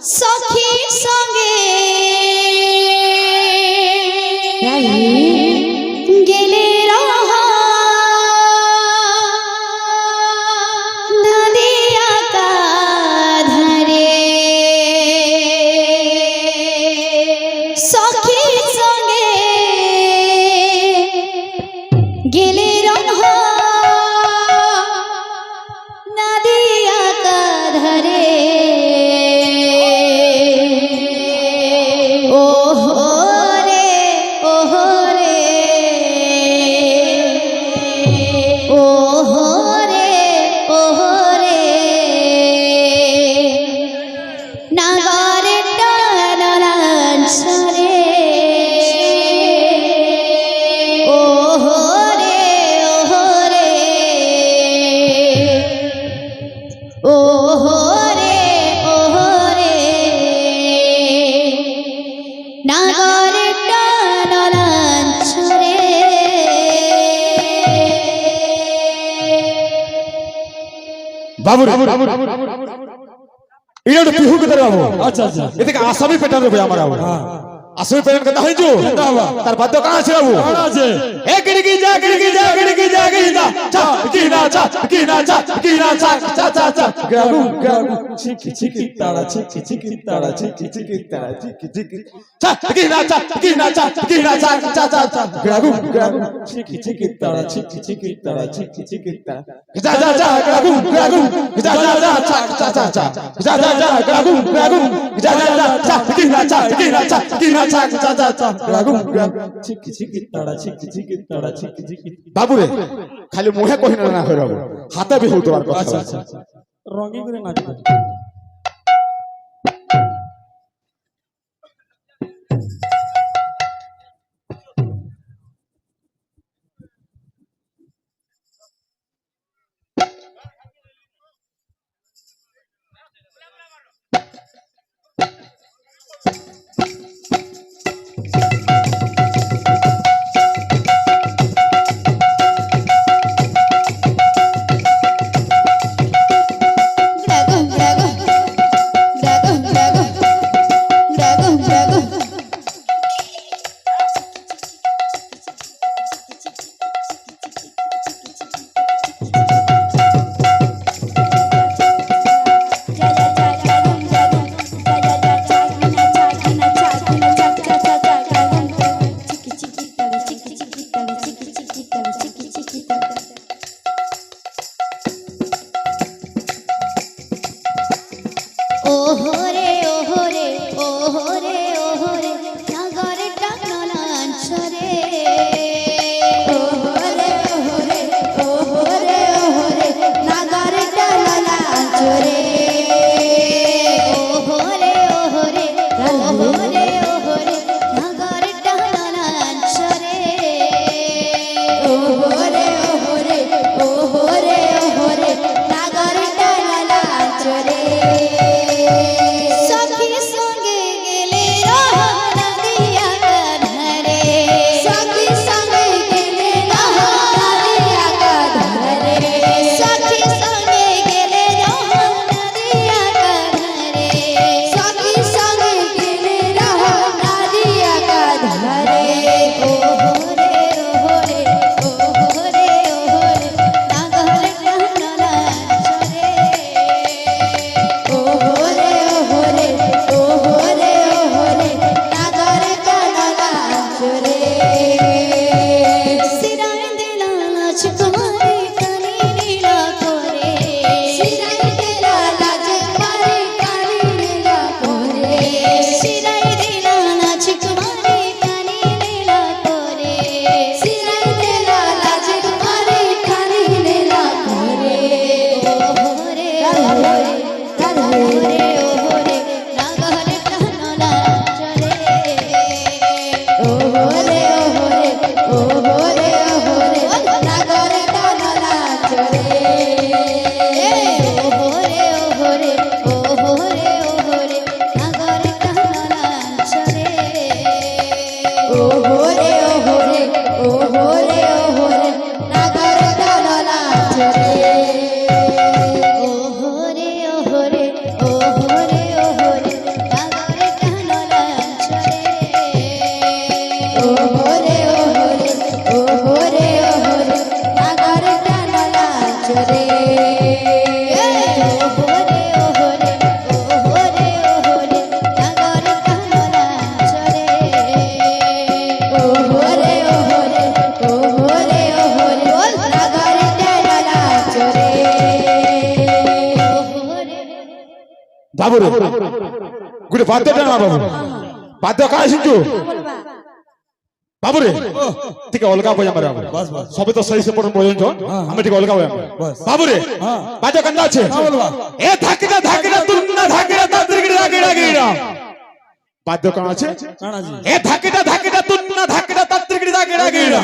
সখী সঙ্গে গেলে রহা নদিয়া কাঁধরে সখী সঙ্গে গেলে রহা নদিয়া কাঁধরে বাবু এটা তো পিহু কে বাবু আচ্ছা আচ্ছা এদিকে আসামি পেটানো হবে আমার বাবু আসামি পেটানো কথা হইছো তার বাদ্য কাজ আছে বাবু আছে এ গিড়গি যা গিড়গি যা গিড়গি যা গিড়গি যা চা কিনা চা কিনা চা কিনা চা চা চা চা গাগু গাগু চিকি চিকি তাড়া চিকি চিকি তাড়া চিকি চিকি তাড়া চিকি চিকি চা কিনা চা কিনা চা কিনা চা চা চা চা গাগু গাগু চিকি চিকি তাড়া চিকি চিকি তাড়া চিকি চিকি তাড়া যা যা যা গাগু গাগু যা যা যা চা চা চা চা যা যা যা গাগু গাগু যা যা যা চা কিনা চা কিনা চা কিনা চা চা চা চা গাগু গাগু চিকি চিকি তাড়া চিকি চিকি তাড়া চিকি চিকি বাবু রে খালি মুহে কহিনা না হই বাবু হাতে বিহু তোর কথা আচ্ছা আচ্ছা রঙি করে নাচ So बाबू रे गुटे बाद्य टाणा बाबू बाद्य काय शिंचू बाबू रे टिके अलगा बजा मारे बस बस सबे तो सही से पड़न बजन छन हम टिके अलगा बजा बस बाबू रे बाद्य कंदा আছে ए धाकिना धाकिना तुन्ना धाकिना तात्रिगिरा गिरा गिरा बाद्य कान আছে काना जी ए धाकिना धाकिना तुन्ना धाकिना तात्रिगिरा गिरा गिरा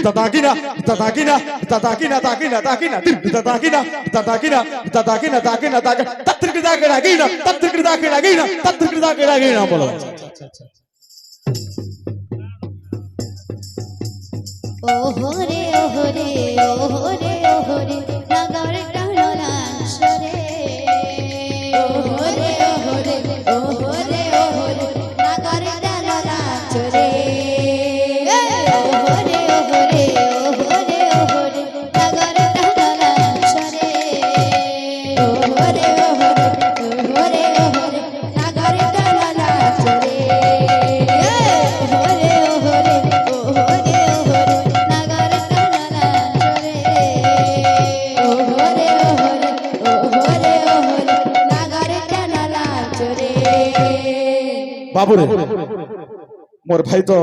ताताकिना ताताकिना ताताकिना ताकिना ताकिना ताताकिना ताताकिना ताताकिना ताकिना तात्रिगिरा गिरा गिरा तात्रिगिरा गिरा गिरा तात्रिगिरा गिरा गिरा बोलो ओहोरे ओहोरे ओहोरे ओहोरे नगर टाणलांचरे ओहोरे ओहोरे ओहोरे ओहोरे नगर टाणलांचरे ओहोरे ओहोरे ओहोरे ओहोरे नगर टाणलांचरे ओहोरे ओहोरे ओहोरे ओहोरे नगर टाणलांचरे ओहोरे ओहोरे ओहोरे बाबू रे मोर भाई तो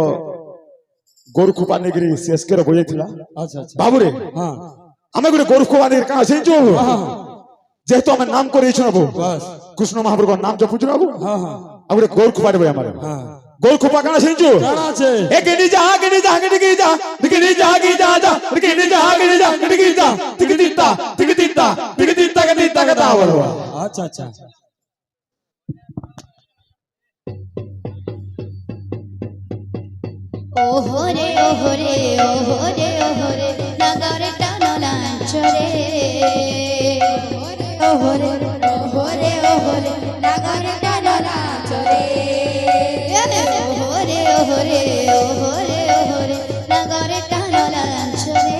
गोरु खुपा नेगिरी शेष के हो जाइथिला अच्छा अच्छा बाबू रे हां हमें गुटे गोरु खुपा नेगिरी का सेंचो जेहेतु हमें नाम करे छ नबो बस कृष्ण महाप्रभु नाम जप पुछ नबो हां हां अब गुटे गोरु खुपा देबे हमारे हां गोरु खुपा का सेंचो काना আছে ए गिनी जा गिनी जा गिनी जा गिनी जा गिनी जा जा गिनी जा गिनी जा गिनी जा तिगदिता तिगदिता तिगदिता गदिता गदा बोलो अच्छा अच्छा ओहोरे ओहोरे ओहोरे ओहोरे नगर टाणलांचरे ओहोरे ओहोरे ओहोरे नगर टाणलांचरे ओहोरे ओहोरे ओहोरे ओहोरे नगर टाणलांचरे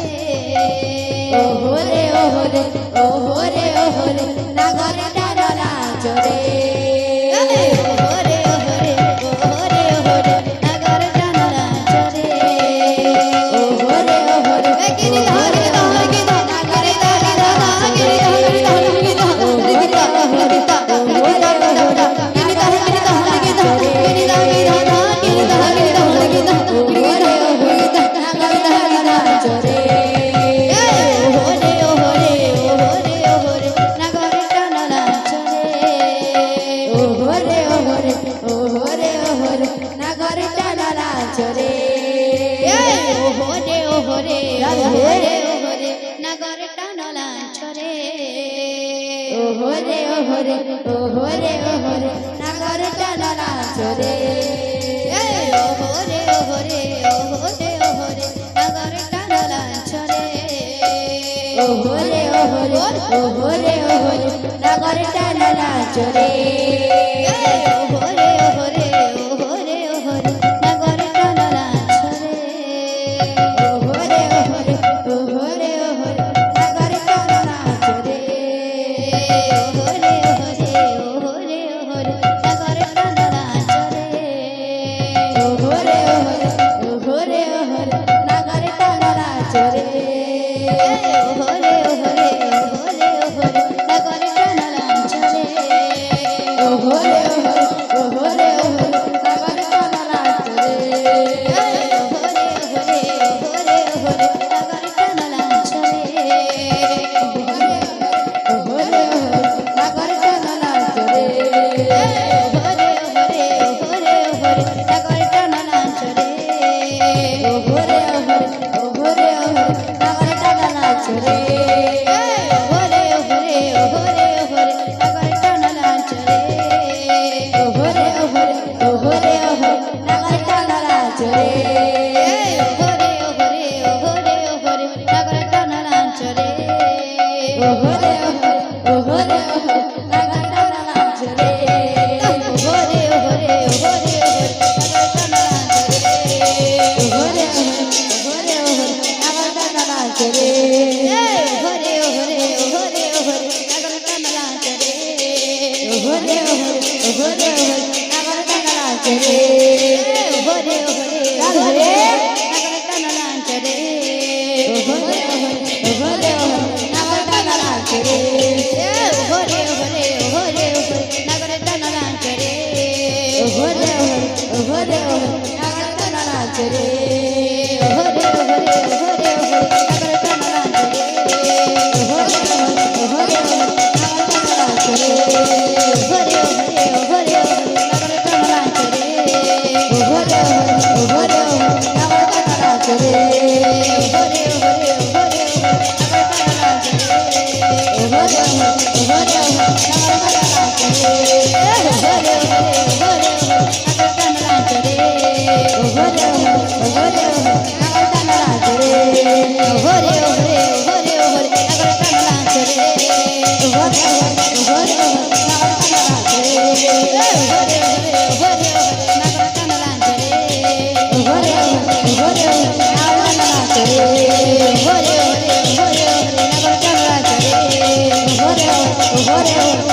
ओहोरे ओहोरे ओहोरे ओहोरे नगर टाणलांचरे ओहोरे ओहोरे ओहोरे ओहोरे नगर टाणलांचरे ओहोरे ओहोरे गिरी धारे धारे गिरी धारे धारे धारे गिरी धारे धारे गिरी धारे गिरी ओहोरे ओहोरे ओहोरे ओहोरे नगर टाणलांचरे ओहोरे ओहोरे ओहोरे ओहोरे नगर टाणलांचरे ओहोरे ओहोरे ओहोरे ओहोरे नगर टाणलांचरे ओहोरे ओहोरे ओहोरे ओहोरे नगर टाणलांचरे ओहोरे ओहोरे ओहोरे ओहोरे नगर टाणलांचरे ओहोरे ओहोरे ओहोरे ओहोरे नगर टाणलांचरे ओहोरे ओहोरे ओहोरे ओहोरे नगर टाणलांचरे ओहोरे ओहोरे ओहोरे ओहोरे नगर टाणलांचरे ओहोरे ओहोरे ओहोरे ओहोरे नगर टाणलांचरे ओहोरे ओहोरे ओहोरे ओहोरे नगर टाणलांचरे ओहोरे ओहोरे नगर टाणलांचरे ओहोरे ओहोरे ओहोरे ओहोरे नगर टाणलांचरे ओहोरे ओहोरे ओहोरे ओहोरे नगर टाणलांचरे ओहोरे ओहोरे ओहोरे ओहोरे नगर टाणलांचरे ओहोरे ओहोरे ओहोरे ओहोरे नगर टाणलांचरे ओहोरे ओहोरे ओहोरे ओहोरे नगर टाणलांचरे ओहोरे ओहोरे ओहोरे ओहोरे नगर टाणलांचरे ओहोरे ओहोरे ओहोरे ओहोरे नगर टाणलांचरे ओहोरे ओहोरे ओहोरे ओहोरे नगर टाणलांचरे ओहोरे ओहोरे ओहोरे ओहोरे नगर टाणलांचरे ओहोरे ओहोरे ओहोरे ओहोरे नगर टाणलांचरे ओहोरे ओहोरे ओहोरे नगर टाणलांचरे ओहोरे ओहोरे ओहोरे ओहोरे नगर टाणलांचरे ओहोरे ओहोरे ओहोरे ओहोरे রে ওহরে ওহরে ওহরে ওহরে নাগর টানা নাচ রে ওহরে ওহরে ওহরে নাগর টানা নাচ রে ওহরে ওহরে ওহরে ওহরে নাগর টানা নাচ রে ওহরে ওহরে ওহরে ওহরে নাগর টানা নাচ রে ওহরে ওহরে ওহরে ওহরে নাগর টানা নাচ রে ওহরে ওহরে ওহরে ওহরে নাগর টানা নাচ রে ওহরে ওহরে ওহরে নাগর টানা নাচ রে ওহরে ওহরে ওহরে নাগর টানা নাচ রে ওহরে ওহরে ওহরে ওহরে নাগর টানা নাচ রে ওহরে ওহরে ওহরে নাগর টানা নাচ রে ওহরে ওহরে ওহরে ওহরে নাগর টানা নাচ রে ওহরে ওহরে ওহরে নাগর টানা নাচ রে ওহরে ওহরে ওহরে ওহরে নাগর টানা নাচ রে ওহরে ওহরে ওহরে